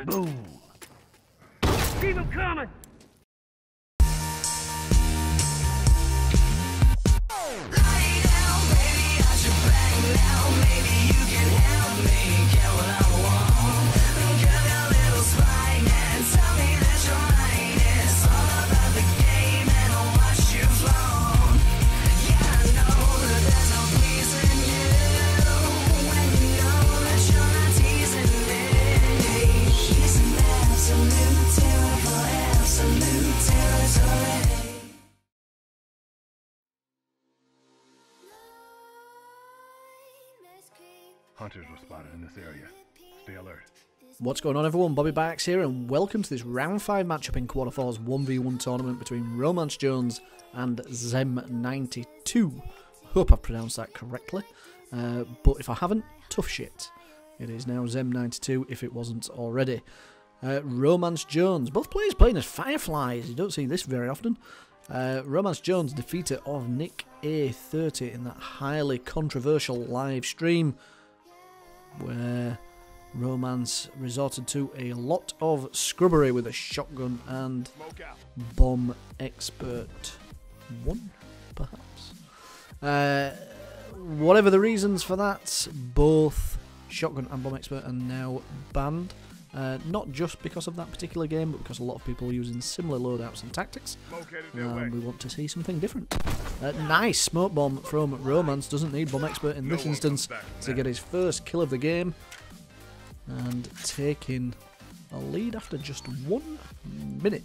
Boom. Keep him coming. Hunters were spotted in this area. Stay alert. What's going on, everyone? Bobbybarks here, and welcome to this round 5 matchup in Quarter 4's 1v1 tournament between RomanceJones and Xem92. Hope I've pronounced that correctly, but if I haven't, tough shit. It is now Xem92 if it wasn't already. RomanceJones, both players playing as Fireflies. You don't see this very often. RomanceJones, defeater of Nick A30 in that highly controversial live stream where Romance resorted to a lot of scrubbery with a shotgun and bomb expert 1, perhaps. Whatever the reasons for that, both shotgun and bomb expert are now banned. Not just because of that particular game, but because a lot of people are using similar loadouts and tactics. And we want to see something different. Nice smoke bomb from Romance. Doesn't need bomb expert in this instance to get his first kill of the game. And taking a lead after just 1 minute.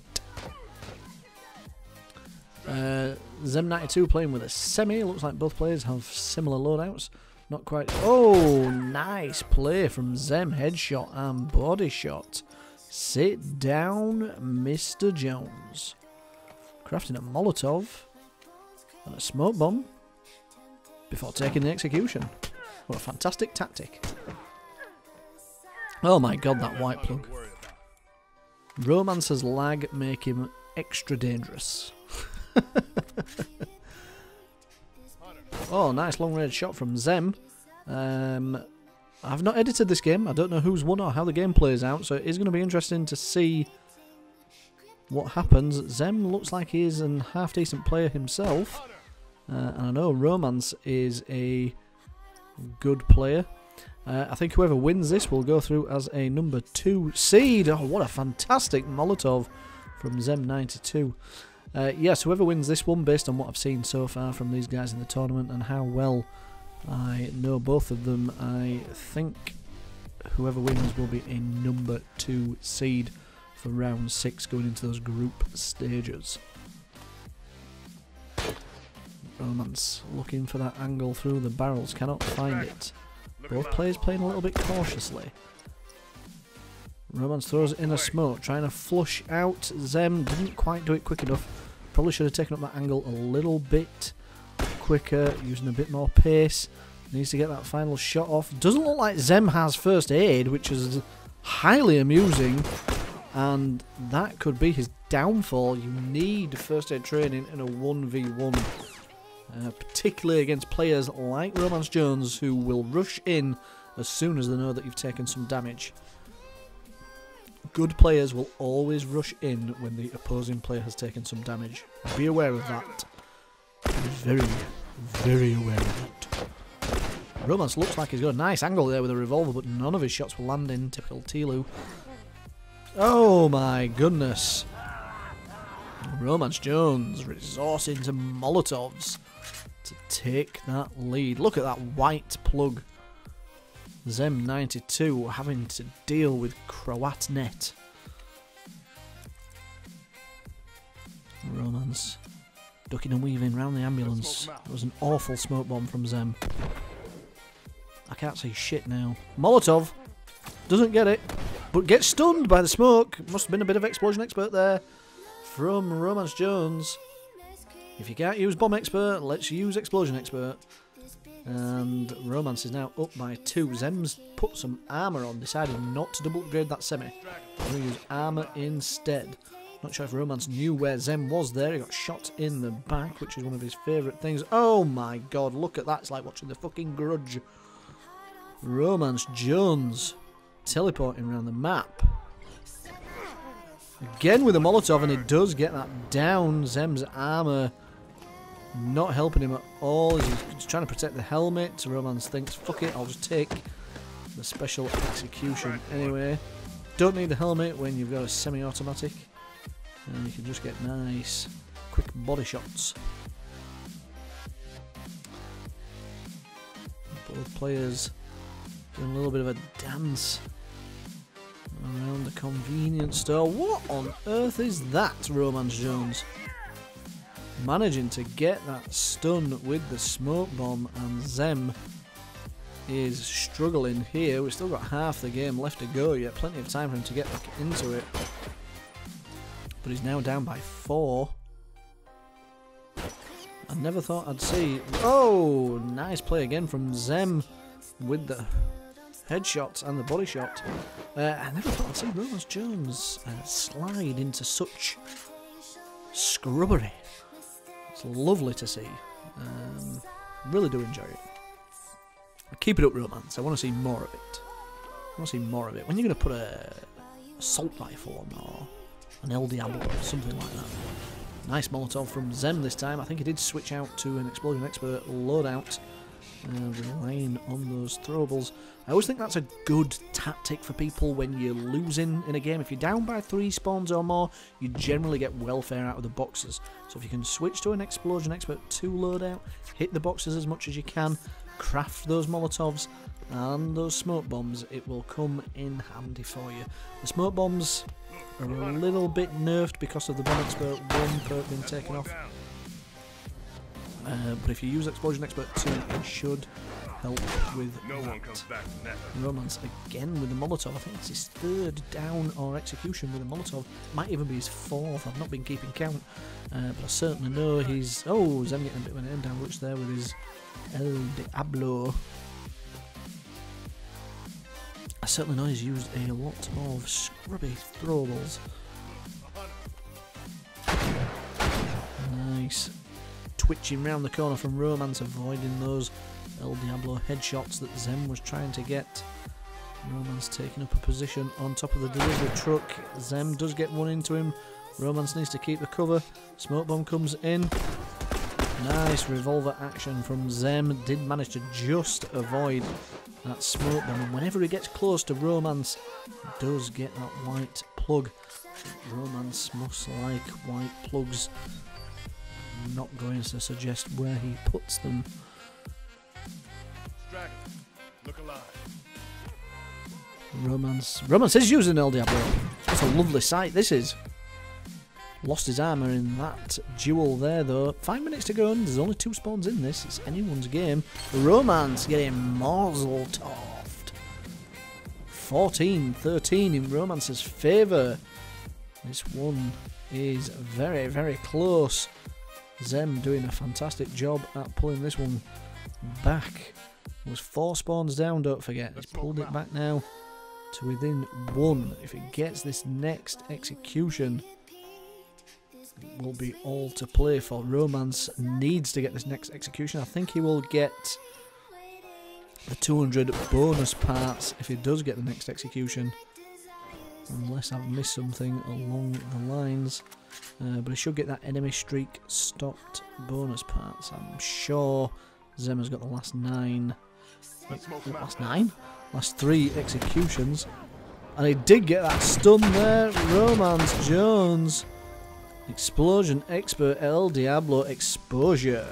Xem92 playing with a semi. Looks like both players have similar loadouts. Not quite. Oh, nice play from Zem. Headshot and body shot. Sit down, Mr. Jones. Crafting a Molotov and a smoke bomb before taking the execution. What a fantastic tactic. Oh my god, that white plug. Romance's lag make him extra dangerous. Oh, nice long range shot from Zem. I've not edited this game. I don't know who's won or how the game plays out, so it is going to be interesting to see what happens. Zem looks like he is a half-decent player himself. And I know Romance is a good player. I think whoever wins this will go through as a number 2 seed. Oh, what a fantastic Molotov from Xem92. Yes, whoever wins this one, based on what I've seen so far from these guys in the tournament and how well I know both of them, I think whoever wins will be a number 2 seed for round 6 going into those group stages. Romance looking for that angle through the barrels, cannot find it. Both players playing a little bit cautiously. Romance throws it in a smoke, trying to flush out. Zem didn't quite do it quick enough. Probably should have taken up that angle a little bit quicker, using a bit more pace. Needs to get that final shot off. Doesn't look like Zem has first aid, which is highly amusing. And that could be his downfall. You need first aid training in a 1v1. Particularly against players like RomanceJones, who will rush in as soon as they know that you've taken some damage. Good players will always rush in when the opposing player has taken some damage. Be aware of that. Be very, very aware of that. Romance looks like he's got a nice angle there with a revolver, but none of his shots will land in. Typical TLOU. Oh my goodness. RomanceJones resourcing to Molotovs to take that lead. Look at that white plug. Xem92 having to deal with Croatnet. Romance ducking and weaving round the ambulance. It was an awful smoke bomb from Zem. I can't see shit now. Molotov doesn't get it, but gets stunned by the smoke. Must have been a bit of explosion expert there from RomanceJones. If you can't use bomb expert, let's use explosion expert. And Romance is now up by 2. Zem's put some armour on, deciding not to double upgrade that semi. I'm going to use armour instead. Not sure if Romance knew where Zem was there. He got shot in the back, which is one of his favourite things. Oh my god, look at that. It's like watching The Fucking Grudge. RomanceJones teleporting around the map. Again with a Molotov, and it does get that down. Zem's armour not helping him at all. He's trying to protect the helmet. Romance thinks, fuck it, I'll just take the special execution anyway. Don't need the helmet when you've got a semi-automatic. And you can just get nice, quick body shots. Both players doing a little bit of a dance around the convenience store. What on earth is that, RomanceJones? Managing to get that stun with the smoke bomb, and Xem is struggling here. We've still got half the game left to go yet. Plenty of time for him to get back into it. But he's now down by 4. I never thought I'd see... Oh! Nice play again from Xem with the headshot and the body shot. I never thought I'd see RomanceJones slide into such scrubbery. It's lovely to see. Really do enjoy it. Keep it up, Romance. I want to see more of it. I want to see more of it. When you're going to put a assault rifle on, or an El Diablo or something like that. Nice Molotov from Xem this time. I think he did switch out to an Explosion Expert loadout, relying on those throwables. I always think that's a good tactic for people when you're losing in a game. If you're down by 3 spawns or more, you generally get welfare out of the boxes. So if you can switch to an Explosion Expert 2 loadout, hit the boxes as much as you can, craft those Molotovs and those smoke bombs, it will come in handy for you. The smoke bombs are a little bit nerfed because of the Bomb Expert 1 perk being taken off. But if you use Explosion Expert 2, it should help with that. Romance again with the Molotov. I think it's his 3rd down or execution with a Molotov. Might even be his 4th. I've not been keeping count. But I certainly know he's... Oh, Xem getting a bit of an aim down rush there with his El Diablo. I certainly know he's used a lot of scrubby throwables. Nice. Twitching round the corner from Romance, avoiding those El Diablo headshots that Xem was trying to get. Romance taking up a position on top of the delivery truck. Xem does get one into him. Romance needs to keep the cover. Smoke bomb comes in. Nice revolver action from Xem. Did manage to just avoid that smoke bomb. And whenever he gets close to Romance, he does get that white plug. Romance must like white plugs. I'm not going to suggest where he puts them. Romance is using El Diablo. That's a lovely sight, this is. Lost his armour in that duel there though. 5 minutes to go and there's only 2 spawns in this. It's anyone's game. Romance getting Mazeltoved. 14-13 in Romance's favour. This one is very, very close. Xem doing a fantastic job at pulling this one back. It was 4 spawns down, don't forget. He's pulled it back now to within 1. If it gets this next execution, it will be all to play for. Romance needs to get this next execution. I think he will get the 200 bonus parts if he does get the next execution. Unless I've missed something along the lines. But he should get that enemy streak stopped bonus parts. I'm sure Xem has got the last 9. Last 3 executions. And he did get that stun there. RomanceJones. Explosion Expert El Diablo exposure.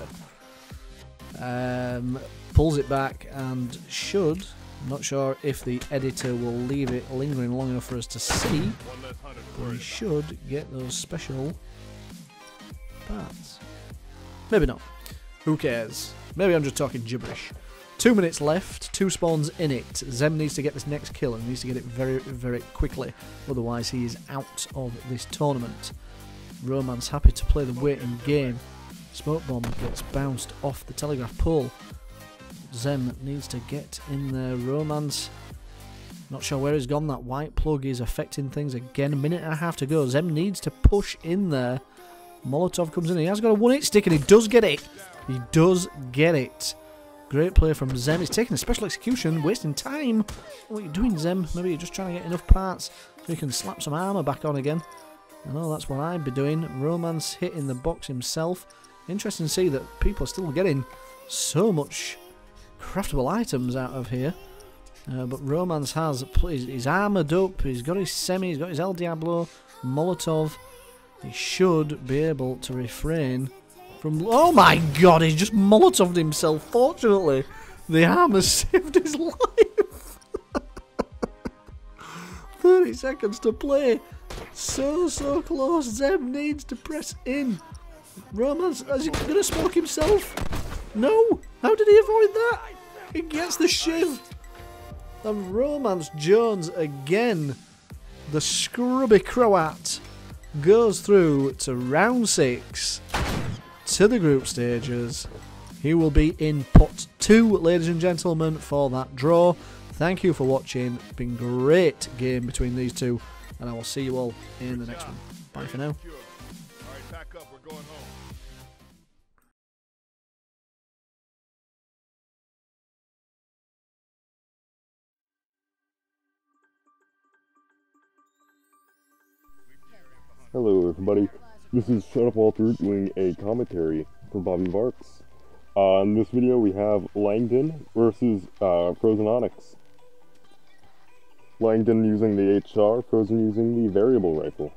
Pulls it back and should... I'm not sure if the editor will leave it lingering long enough for us to see, but he should get those special parts. Maybe not. Who cares? Maybe I'm just talking gibberish. 2 minutes left, 2 spawns in it. Xem needs to get this next kill and needs to get it very, very quickly, otherwise he is out of this tournament. Romance happy to play the waiting game. Smoke bomb gets bounced off the telegraph pole. Xem needs to get in there. Romance, not sure where he's gone. That white plug is affecting things again. 1.5 minutes to go. Xem needs to push in there. Molotov comes in. He has got a 1-hit stick and he does get it. He does get it. Great play from Xem. He's taking a special execution, wasting time. What are you doing, Xem? Maybe you're just trying to get enough parts so you can slap some armour back on again. I know that's what I'd be doing. Romance hitting the box himself. Interesting to see that people are still getting so much craftable items out of here. But Romance has, he's armoured up, he's got his semi, he's got his El Diablo, Molotov. He should be able to refrain from... Oh my god, he's just Molotoved himself. Fortunately, the armour saved his life. 30 seconds to play. So close. Zem needs to press in. Romance, is he going to smoke himself? No. How did he avoid that? He gets the shiv. And RomanceJones again, the scrubby Croat, goes through to round 6 to the group stages. He will be in pot 2, ladies and gentlemen, for that draw. Thank you for watching. It's been a great game between these two, and I will see you all in the next one. Bye for now. Hello everybody, this is ShutupWalter doing a commentary for Bobbybarks. In this video we have Langdon versus FrozenOnyx. Langdon using the HR, Frozen using the variable rifle.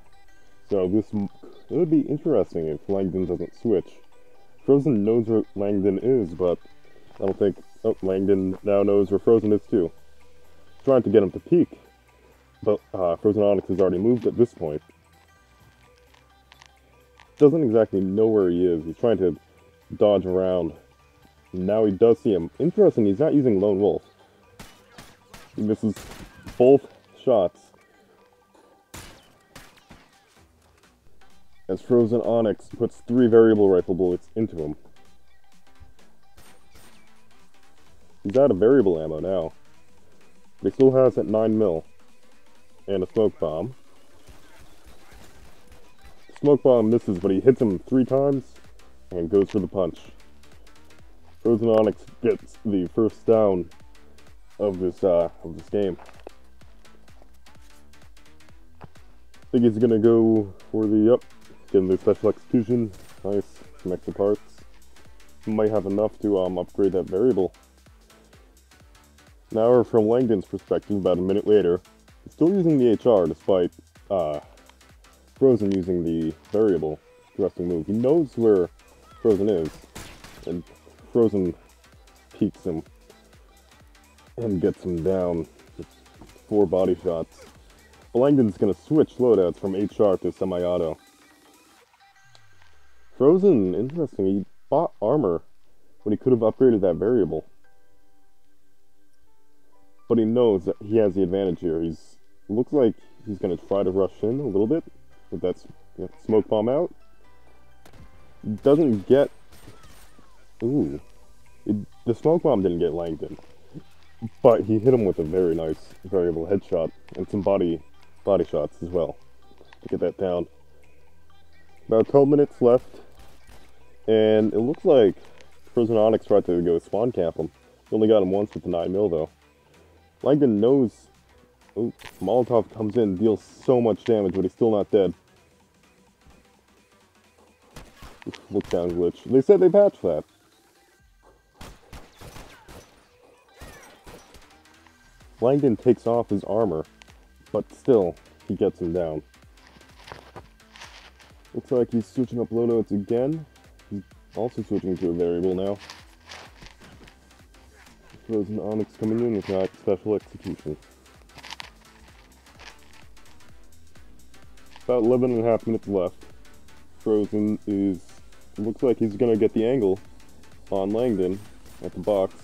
So it would be interesting if Langdon doesn't switch. Frozen knows where Langdon is, but I don't think... Oh, Langdon now knows where Frozen is too. Trying to get him to peek, but FrozenOnyx has already moved at this point. Doesn't exactly know where he is. He's trying to dodge around. Now he does see him. Interesting, he's not using Lone Wolf. He misses both shots. As FrozenOnyx puts 3 variable rifle bullets into him. He's out of variable ammo now. But he still has that 9mm. And a smoke bomb. Smoke bomb misses, but he hits him 3 times and goes for the punch. FrozenOnyx gets the first down of this game. I think he's gonna go for the getting the special execution. Nice, some extra parts. Might have enough to upgrade that variable. Now, from Langdon's perspective, about a minute later, he's still using the HR despite Frozen using the variable thrusting move. He knows where Frozen is, and Frozen peeks him and gets him down with 4 body shots. Langdon's going to switch loadouts from HR to semi-auto. Frozen, interesting, he bought armor when he could have upgraded that variable. But he knows that he has the advantage here. Looks like he's going to try to rush in a little bit. With that smoke bomb out. Doesn't get... Ooh. The smoke bomb didn't get Langdon. But he hit him with a very nice variable headshot. And some body shots as well. To get that down. About 12 minutes left. And it looks like FrozenOnyx tried to go spawn camp him. He only got him once with the 9mm though. Langdon knows... Ooh, Molotov comes in, deals so much damage, but he's still not dead. Look down glitch. They said they patched that. Langdon takes off his armor, but still, he gets him down. Looks like he's switching up loadouts again. He's also switching to a variable now. FrozenOnyx coming in with that special execution. About 11.5 minutes left. Frozen looks like he's gonna get the angle on Langdon at the box.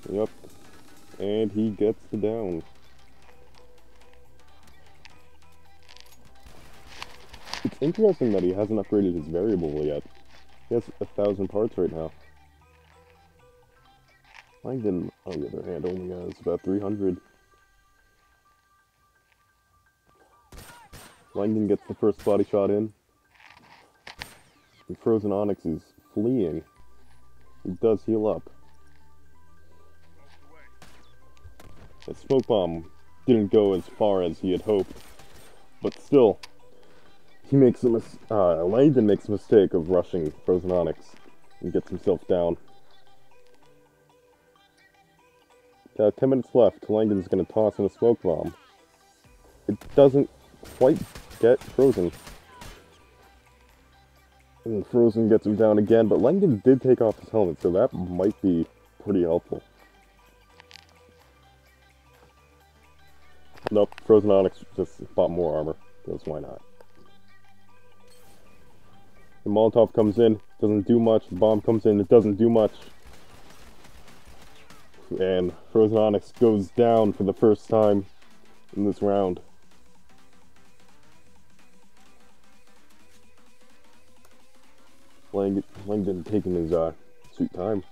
Yep. And he gets the down. It's interesting that he hasn't upgraded his variable yet. He has 1,000 parts right now. Langdon, on the other hand, only has about 300. Langdon gets the first body shot in. And FrozenOnyx is fleeing. He does heal up. The smoke bomb didn't go as far as he had hoped. But still, Langdon makes a mistake of rushing FrozenOnyx and gets himself down. 10 minutes left. Langdon's gonna toss in a smoke bomb. It doesn't quite get Frozen. And Frozen gets him down again, but Langdon did take off his helmet, so that might be pretty helpful. Nope, FrozenOnyx just bought more armor, because why not? The Molotov comes in, doesn't do much. The bomb comes in, it doesn't do much. And FrozenOnyx goes down for the first time in this round. Langdon taking his sweet time.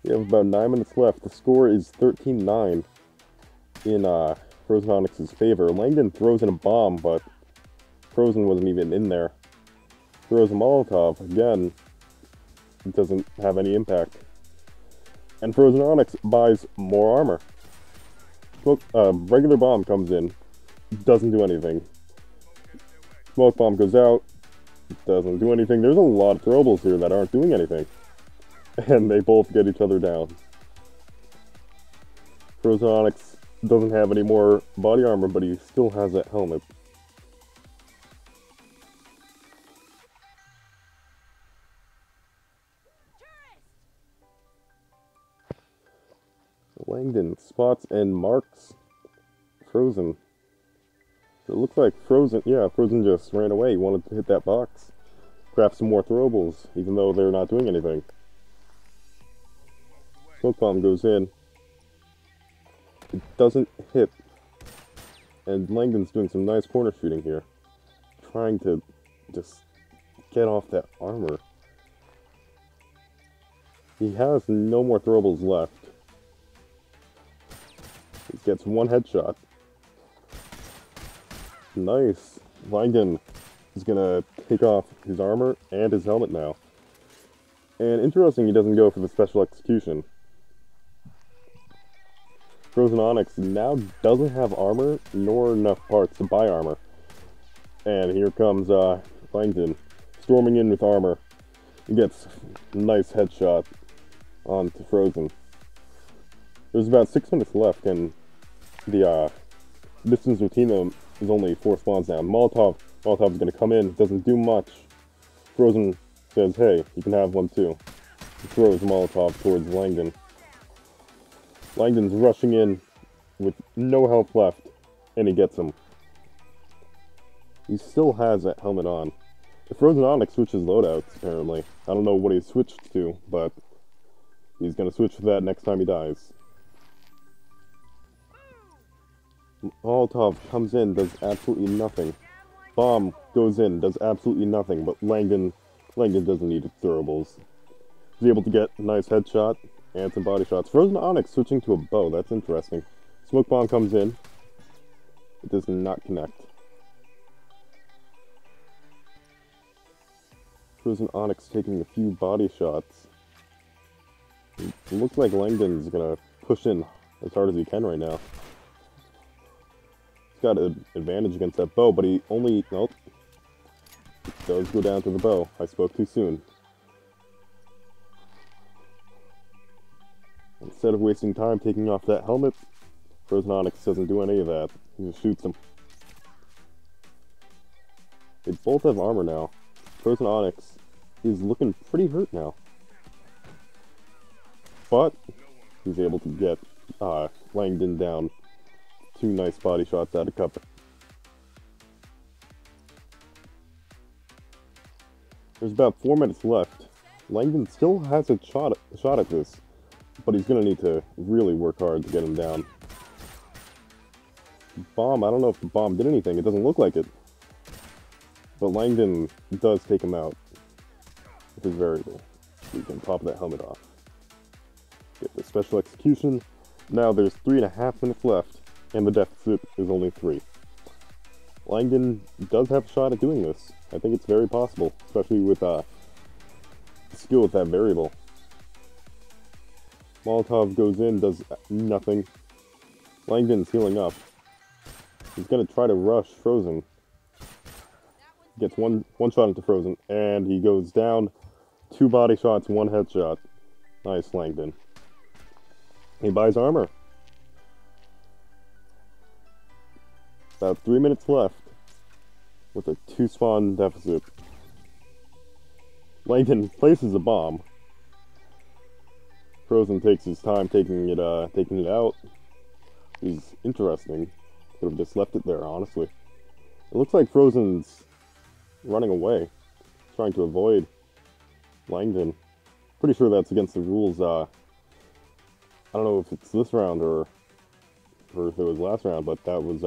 We have about 9 minutes left. The score is 13-9 in FrozenOnyx's favor. Langdon throws in a bomb, but Frozen wasn't even in there. Throws a Molotov again. It doesn't have any impact. And FrozenOnyx buys more armor. Regular bomb comes in. Doesn't do anything. Smoke bomb goes out. Doesn't do anything. There's a lot of throwables here that aren't doing anything. And they both get each other down. FrozenOnyx doesn't have any more body armor, but he still has that helmet. Langdon spots and marks Frozen. So it looks like Frozen just ran away. He wanted to hit that box. Craft some more throwables, even though they're not doing anything. Smoke bomb goes in. It doesn't hit. And Langdon's doing some nice corner shooting here. Trying to just get off that armor. He has no more throwables left. He gets one headshot. Nice. Langdon is gonna take off his armor and his helmet now. And interesting, he doesn't go for the special execution. FrozenOnyx now doesn't have armor, nor enough parts to buy armor. And here comes Langdon, storming in with armor. He gets a nice headshot onto Frozen. There's about 6 minutes left, and the distance between them is only 4 spawns now. Molotov's gonna come in, doesn't do much. Frozen says, hey, you can have one too. He throws Molotov towards Langdon. Langdon's rushing in with no health left, and he gets him. He still has that helmet on. The FrozenOnyx switches loadouts, apparently. I don't know what he switched to, but he's gonna switch to that next time he dies. Molotov comes in, does absolutely nothing. Bomb goes in, does absolutely nothing, but Langdon doesn't need throwables. He's able to get a nice headshot and some body shots. FrozenOnyx switching to a bow, that's interesting. Smoke bomb comes in. It does not connect. FrozenOnyx taking a few body shots. It looks like Langdon's gonna push in as hard as he can right now. He's got an advantage against that bow, but he only... Nope. It does go down to the bow. I spoke too soon. Instead of wasting time taking off that helmet, FrozenOnyx doesn't do any of that. He just shoots him. They both have armor now. FrozenOnyx is looking pretty hurt now. But he's able to get Langdon down. 2 nice body shots out of cover. There's about 4 minutes left. Langdon still has a shot at this, but he's going to need to really work hard to get him down. Bomb, I don't know if the bomb did anything. It doesn't look like it. But Langdon does take him out with his variable. So you can pop that helmet off. Get the special execution. Now there's 3.5 minutes left, and the deficit is only 3. Langdon does have a shot at doing this. I think it's very possible, especially with skill with that variable. Molotov goes in, does nothing. Langdon's healing up. He's gonna try to rush Frozen. Gets one shot into Frozen, and he goes down. 2 body shots, 1 headshot. Nice, Langdon. He buys armor. About 3 minutes left with a 2 spawn deficit. Langdon places a bomb. Frozen takes his time taking it out. Is interesting. Could have just left it there, honestly. It looks like Frozen's running away, trying to avoid Langdon. Pretty sure that's against the rules. I don't know if it's this round or if it was last round, but that was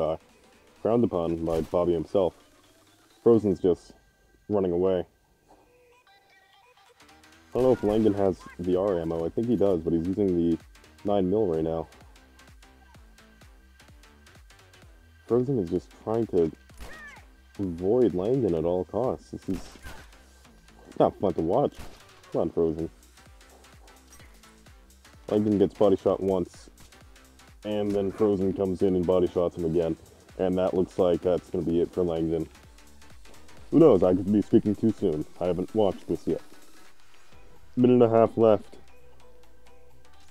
frowned upon by Bobby himself. Frozen's just running away. I don't know if Langdon has VR ammo. I think he does, but he's using the 9mm right now. Frozen is just trying to avoid Langdon at all costs. It's not fun to watch. Come on, Frozen. Langdon gets body shot once, and then Frozen comes in and body shots him again. And that looks like that's going to be it for Langdon. Who knows, I could be speaking too soon. I haven't watched this yet. Minute and a half left.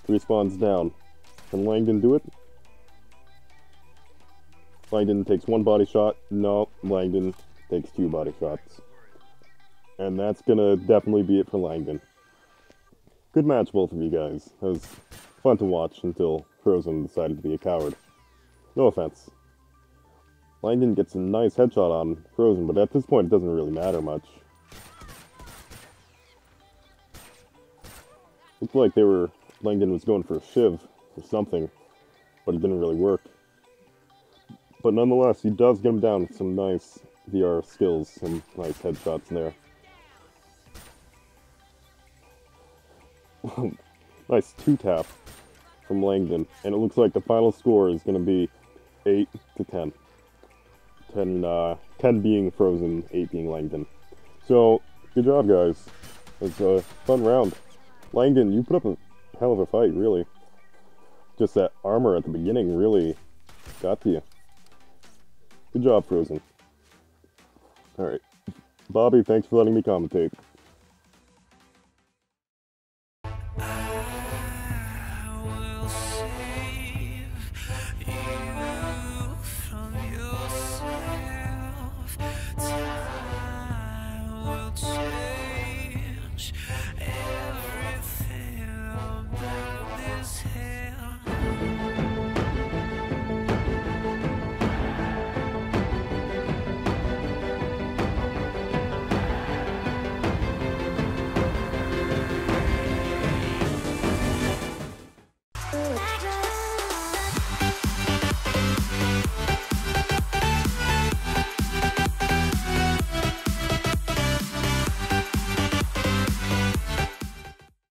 3 spawns down. Can Langdon do it? Langdon takes 1 body shot. No, Langdon takes 2 body shots. And that's gonna definitely be it for Langdon. Good match, both of you guys. It was fun to watch until Frozen decided to be a coward. No offense. Langdon gets a nice headshot on Frozen, but at this point it doesn't really matter much. Looked like Langdon was going for a shiv or something, but it didn't really work. But nonetheless, he does get him down with some nice VR skills, some nice headshots there. Nice 2-tap from Langdon, and it looks like the final score is going to be 8-10. 10 being Frozen, 8 being Langdon. So, good job, guys. It was a fun round. Langdon, you put up a hell of a fight, really. Just that armor at the beginning really got to you. Good job, Frozen. Alright. Bobby, thanks for letting me commentate. I will say